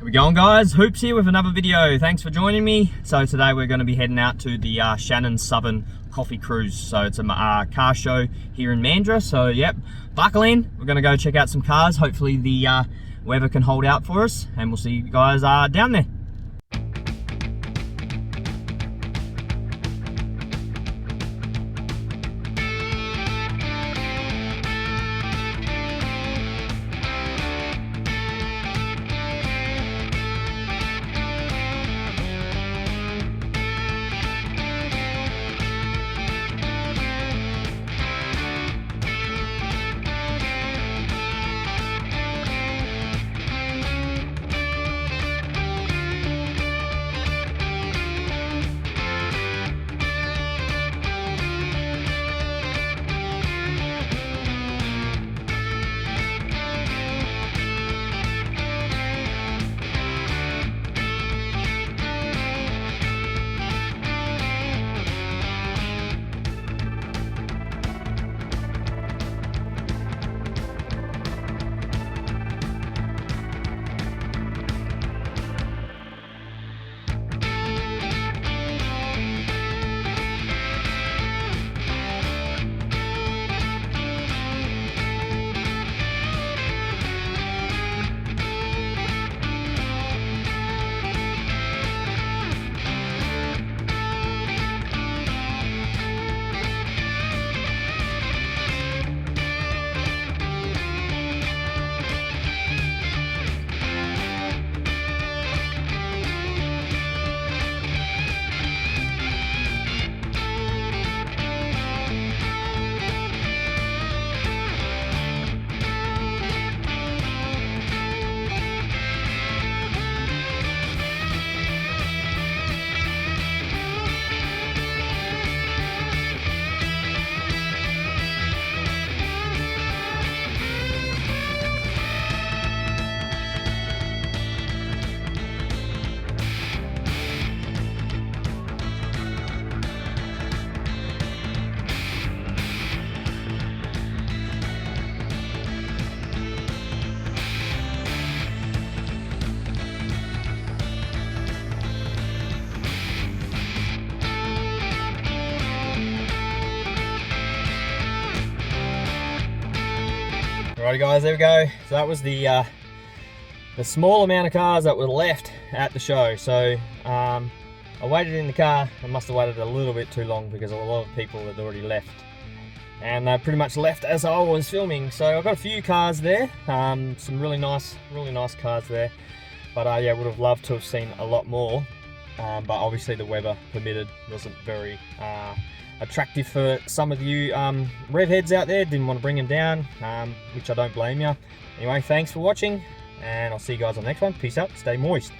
We're going, guys. Hoops here with another video. Thanks for joining me. So today we're going to be heading out to the Shannons Southern Coffee Cruise. So it's a car show here in Mandurah. So yep, buckle in. We're going to go check out some cars. Hopefully the weather can hold out for us, and we'll see you guys down there. Alrighty guys, there we go. So that was the small amount of cars that were left at the show. So I waited in the car. I must have waited a little bit too long because a lot of people had already left. And they pretty much left as I was filming. So I've got a few cars there, some really nice cars there. But yeah, would have loved to have seen a lot more. But obviously the weather permitted, wasn't very attractive for some of you rev heads out there. Didn't want to bring them down, which I don't blame you. Anyway, thanks for watching, and I'll see you guys on the next one. Peace out, stay moist.